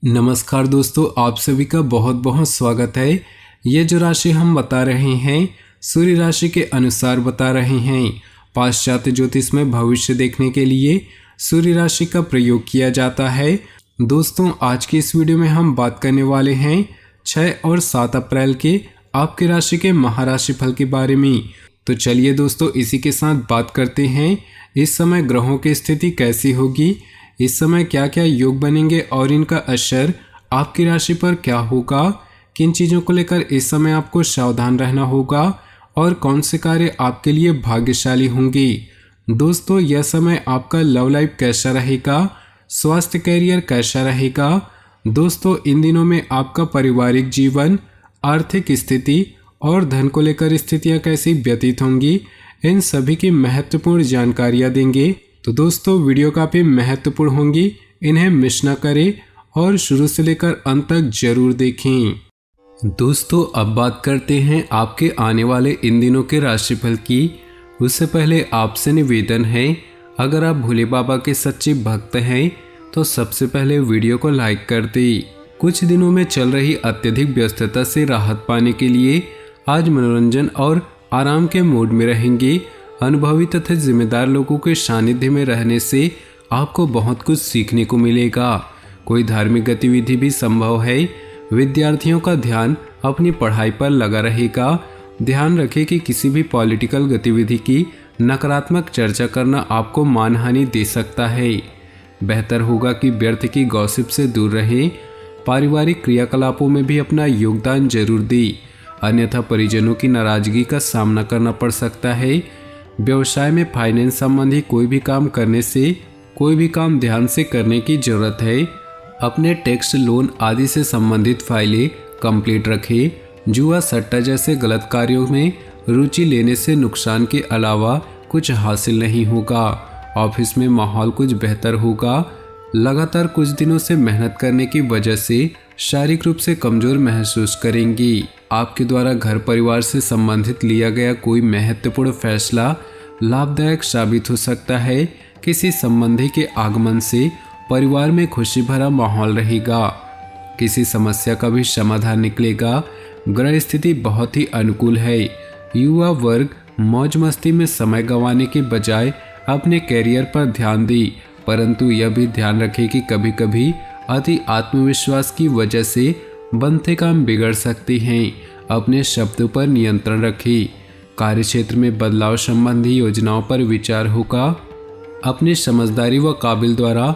नमस्कार दोस्तों, आप सभी का बहुत बहुत स्वागत है। ये जो राशि हम बता रहे हैं सूर्य राशि के अनुसार बता रहे हैं। पाश्चात्य ज्योतिष में भविष्य देखने के लिए सूर्य राशि का प्रयोग किया जाता है। दोस्तों, आज की इस वीडियो में हम बात करने वाले हैं 6 और 7 अप्रैल के आपकी राशि के महाराशि फल के बारे में। तो चलिए दोस्तों, इसी के साथ बात करते हैं इस समय ग्रहों की स्थिति कैसी होगी, इस समय क्या क्या योग बनेंगे और इनका असर आपकी राशि पर क्या होगा, किन चीज़ों को लेकर इस समय आपको सावधान रहना होगा और कौन से कार्य आपके लिए भाग्यशाली होंगे। दोस्तों, यह समय आपका लव लाइफ कैसा रहेगा, स्वास्थ्य कैरियर कैसा रहेगा। दोस्तों, इन दिनों में आपका पारिवारिक जीवन, आर्थिक स्थिति और धन को लेकर स्थितियाँ कैसी व्यतीत होंगी, इन सभी की महत्वपूर्ण जानकारियाँ देंगे। तो दोस्तों, वीडियो काफ़ी महत्वपूर्ण होंगी, इन्हें मिस न करें और शुरू से लेकर अंत तक जरूर देखें। दोस्तों, अब बात करते हैं आपके आने वाले इन दिनों के राशिफल की। उससे पहले आपसे निवेदन है, अगर आप भोले बाबा के सच्चे भक्त हैं तो सबसे पहले वीडियो को लाइक कर दें। कुछ दिनों में चल रही अत्यधिक व्यस्तता से राहत पाने के लिए आज मनोरंजन और आराम के मूड में रहेंगे। अनुभवी तथा जिम्मेदार लोगों के सानिध्य में रहने से आपको बहुत कुछ सीखने को मिलेगा। कोई धार्मिक गतिविधि भी संभव है। विद्यार्थियों का ध्यान अपनी पढ़ाई पर लगा रहेगा। ध्यान रखें कि किसी भी पॉलिटिकल गतिविधि की नकारात्मक चर्चा करना आपको मानहानि दे सकता है। बेहतर होगा कि व्यर्थ की गॉसिप से दूर रहें। पारिवारिक क्रियाकलापों में भी अपना योगदान जरूर दें, अन्यथा परिजनों की नाराजगी का सामना करना पड़ सकता है। व्यवसाय में फाइनेंस संबंधी कोई भी काम करने से कोई भी काम ध्यान से करने की जरूरत है। अपने टैक्स, लोन आदि से संबंधित फाइलें कंप्लीट रखें। जुआ, सट्टा जैसे गलत कार्यों में रुचि लेने से नुकसान के अलावा कुछ हासिल नहीं होगा। ऑफिस में माहौल कुछ बेहतर होगा। लगातार कुछ दिनों से मेहनत करने की वजह से शारीरिक रूप से कमजोर महसूस करेंगी। आपके द्वारा घर परिवार से संबंधित लिया गया कोई महत्वपूर्ण फैसला लाभदायक साबित हो सकता है। किसी संबंधी के आगमन से परिवार में खुशी भरा माहौल रहेगा। किसी समस्या का भी समाधान निकलेगा। ग्रह स्थिति बहुत ही अनुकूल है। युवा वर्ग मौज मस्ती में समय गंवाने के बजाय अपने कैरियर पर ध्यान दे, परंतु यह भी ध्यान रखें कि कभी कभी अति आत्मविश्वास की वजह से बनते काम बिगड़ सकते हैं। अपने शब्दों पर नियंत्रण रखें। कार्यक्षेत्र में बदलाव संबंधी योजनाओं पर विचार होगा। अपनी समझदारी व काबिल द्वारा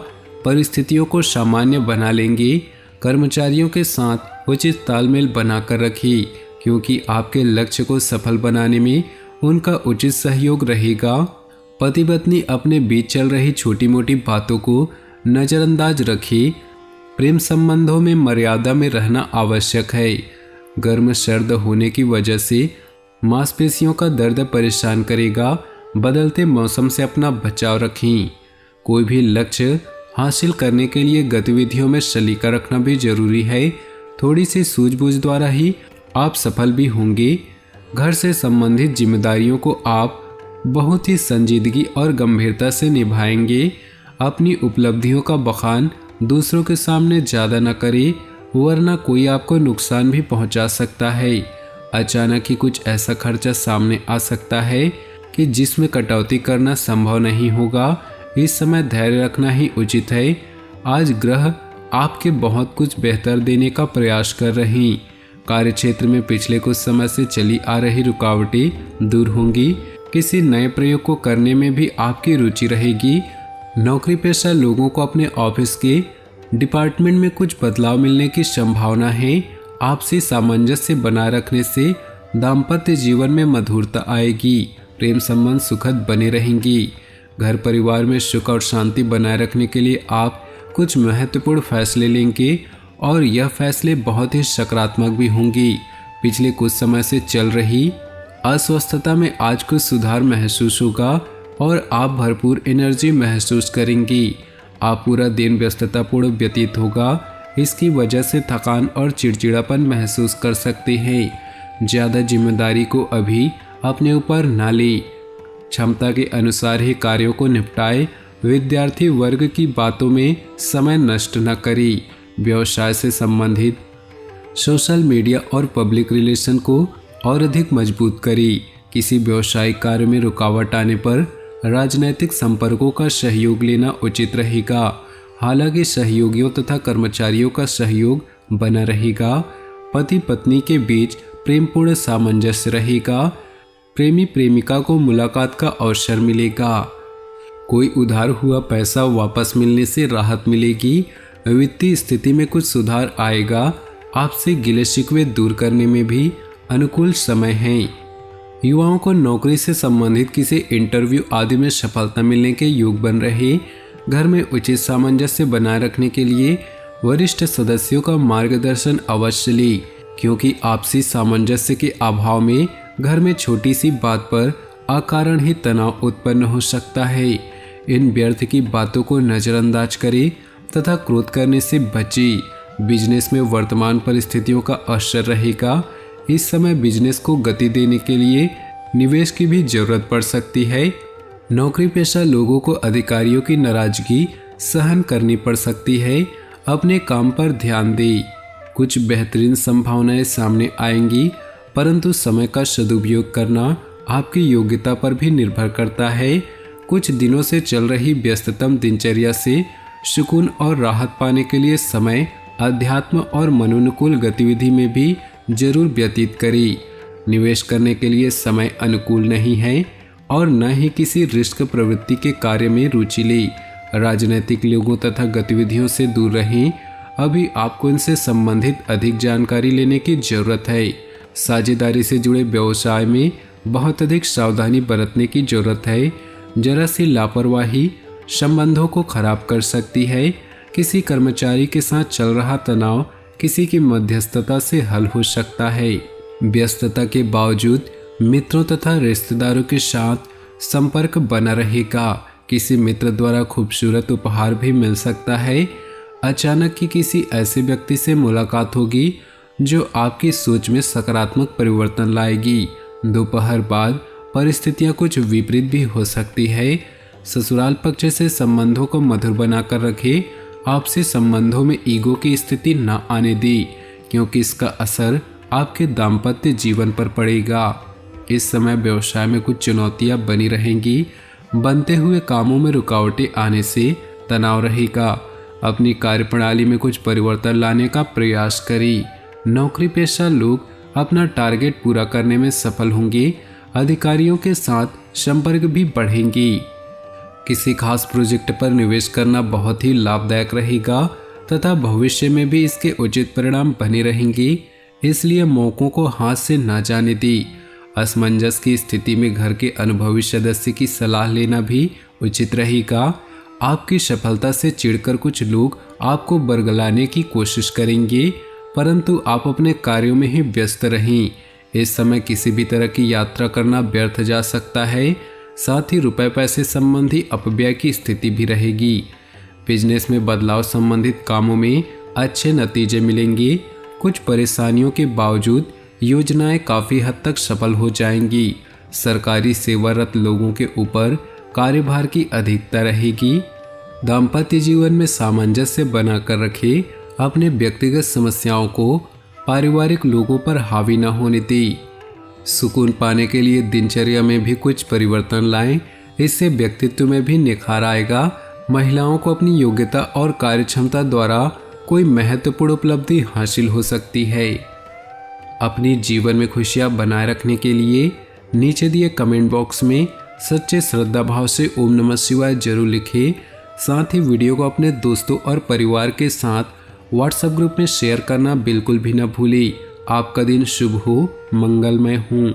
परिस्थितियों को सामान्य बना लेंगे। कर्मचारियों के साथ उचित तालमेल बनाकर रखें, क्योंकि आपके लक्ष्य को सफल बनाने में उनका उचित सहयोग रहेगा। पति पत्नी अपने बीच चल रही छोटी मोटी बातों को नज़रअंदाज रखें। प्रेम संबंधों में मर्यादा में रहना आवश्यक है। गर्म सर्द होने की वजह से मांसपेशियों का दर्द परेशान करेगा। बदलते मौसम से अपना बचाव रखें। कोई भी लक्ष्य हासिल करने के लिए गतिविधियों में सलीका रखना भी जरूरी है। थोड़ी सी सूझबूझ द्वारा ही आप सफल भी होंगे। घर से संबंधित जिम्मेदारियों को आप बहुत ही संजीदगी और गंभीरता से निभाएंगे। अपनी उपलब्धियों का बखान दूसरों के सामने ज़्यादा न करें, वरना कोई आपको नुकसान भी पहुंचा सकता है। अचानक ही कुछ ऐसा खर्चा सामने आ सकता है कि जिसमें कटौती करना संभव नहीं होगा। इस समय धैर्य रखना ही उचित है। आज ग्रह आपके बहुत कुछ बेहतर देने का प्रयास कर रहे हैं। कार्यक्षेत्र में पिछले कुछ समय से चली आ रही रुकावटें दूर होंगी। किसी नए प्रयोग को करने में भी आपकी रुचि रहेगी। नौकरी पेशा लोगों को अपने ऑफिस के डिपार्टमेंट में कुछ बदलाव मिलने की संभावना है। आपसी सामंजस्य बनाए रखने से दाम्पत्य जीवन में मधुरता आएगी। प्रेम संबंध सुखद बने रहेंगी। घर परिवार में सुख और शांति बनाए रखने के लिए आप कुछ महत्वपूर्ण फैसले लेंगे और यह फैसले बहुत ही सकारात्मक भी होंगे। पिछले कुछ समय से चल रही अस्वस्थता में आज कुछ सुधार महसूस होगा और आप भरपूर एनर्जी महसूस करेंगी। आप पूरा दिन व्यस्ततापूर्ण व्यतीत होगा। इसकी वजह से थकान और चिड़चिड़ापन महसूस कर सकते हैं। ज़्यादा जिम्मेदारी को अभी अपने ऊपर ना लें। क्षमता के अनुसार ही कार्यों को निपटाएं। विद्यार्थी वर्ग की बातों में समय नष्ट न करें। व्यवसाय से संबंधित सोशल मीडिया और पब्लिक रिलेशन को और अधिक मजबूत करें। किसी व्यवसायिक कार्य में रुकावट आने पर राजनैतिक संपर्कों का सहयोग लेना उचित रहेगा। हालांकि सहयोगियों तथा कर्मचारियों का सहयोग बना रहेगा। पति पत्नी के बीच प्रेमपूर्ण सामंजस्य रहेगा। प्रेमी प्रेमिका को मुलाकात का अवसर मिलेगा। कोई उधार हुआ पैसा वापस मिलने से राहत मिलेगी। वित्तीय स्थिति में कुछ सुधार आएगा। आपसे गिले शिकवे दूर करने में भी अनुकूल समय है। युवाओं को नौकरी से संबंधित किसी इंटरव्यू आदि में सफलता मिलने के योग बन रहे। घर में उचित सामंजस्य बनाए रखने के लिए वरिष्ठ सदस्यों का मार्गदर्शन अवश्य लें, क्योंकि आपसी सामंजस्य के अभाव में घर में छोटी सी बात पर अकारण ही तनाव उत्पन्न हो सकता है। इन व्यर्थ की बातों को नजरअंदाज करें तथा क्रोध करने से बचें। बिजनेस में वर्तमान परिस्थितियों का असर रहेगा। इस समय बिजनेस को गति देने के लिए निवेश की भी जरूरत पड़ सकती है। नौकरी पेशा लोगों को अधिकारियों की नाराजगी सहन करनी पड़ सकती है। अपने काम पर ध्यान दें। कुछ बेहतरीन संभावनाएं सामने आएंगी, परंतु समय का सदुपयोग करना आपकी योग्यता पर भी निर्भर करता है। कुछ दिनों से चल रही व्यस्ततम दिनचर्या से सुकून और राहत पाने के लिए समय अध्यात्म और मनोनुकूल गतिविधि में भी जरूर व्यतीत करें। निवेश करने के लिए समय अनुकूल नहीं है और न ही किसी रिस्क प्रवृत्ति के कार्य में रुचि लें। राजनीतिक लोगों तथा गतिविधियों से दूर रहें। अभी आपको इनसे संबंधित अधिक जानकारी लेने की जरूरत है। साझेदारी से जुड़े व्यवसाय में बहुत अधिक सावधानी बरतने की जरूरत है। जरा सी लापरवाही संबंधों को खराब कर सकती है। किसी कर्मचारी के साथ चल रहा तनाव किसी की मध्यस्थता से हल हो सकता है। व्यस्तता के बावजूद मित्रों तथा रिश्तेदारों के साथ संपर्क बना रहेगा। किसी मित्र द्वारा खूबसूरत उपहार भी मिल सकता है। अचानक ही किसी ऐसे व्यक्ति से मुलाकात होगी जो आपकी सोच में सकारात्मक परिवर्तन लाएगी। दोपहर बाद परिस्थितियां कुछ विपरीत भी हो सकती है। ससुराल पक्ष से संबंधों को मधुर बनाकर रखें। आपसी संबंधों में ईगो की स्थिति न आने दी, क्योंकि इसका असर आपके दाम्पत्य जीवन पर पड़ेगा। इस समय व्यवसाय में कुछ चुनौतियां बनी रहेंगी। बनते हुए कामों में रुकावटें आने से तनाव रहेगा। अपनी कार्यप्रणाली में कुछ परिवर्तन लाने का प्रयास करें। नौकरी पेशा लोग अपना टारगेट पूरा करने में सफल होंगे। अधिकारियों के साथ संपर्क भी बढ़ेंगे। किसी खास प्रोजेक्ट पर निवेश करना बहुत ही लाभदायक रहेगा तथा भविष्य में भी इसके उचित परिणाम बने रहेंगे। इसलिए मौकों को हाथ से न जाने दी। असमंजस की स्थिति में घर के अनुभवी सदस्य की सलाह लेना भी उचित रहेगा। आपकी सफलता से चिढ़कर कुछ लोग आपको बरगलाने की कोशिश करेंगे, परंतु आप अपने कार्यों में ही व्यस्त रहें। इस समय किसी भी तरह की यात्रा करना व्यर्थ जा सकता है। साथ ही रुपए पैसे संबंधी अपव्यय की स्थिति भी रहेगी। बिजनेस में बदलाव संबंधित कामों में अच्छे नतीजे मिलेंगे। कुछ परेशानियों के बावजूद योजनाएं काफ़ी हद तक सफल हो जाएंगी। सरकारी सेवारत लोगों के ऊपर कार्यभार की अधिकता रहेगी। दाम्पत्य जीवन में सामंजस्य बनाकर रखें। अपने व्यक्तिगत समस्याओं को पारिवारिक लोगों पर हावी न होने दें। सुकून पाने के लिए दिनचर्या में भी कुछ परिवर्तन लाएं। इससे व्यक्तित्व में भी निखार आएगा। महिलाओं को अपनी योग्यता और कार्यक्षमता द्वारा कोई महत्वपूर्ण उपलब्धि हासिल हो सकती है। अपनी जीवन में खुशियां बनाए रखने के लिए नीचे दिए कमेंट बॉक्स में सच्चे श्रद्धा भाव से ओम नमः शिवाय जरूर लिखें। साथ ही वीडियो को अपने दोस्तों और परिवार के साथ व्हाट्सएप ग्रुप में शेयर करना बिल्कुल भी न भूलें। आपका दिन शुभ हो, मंगलमय हो।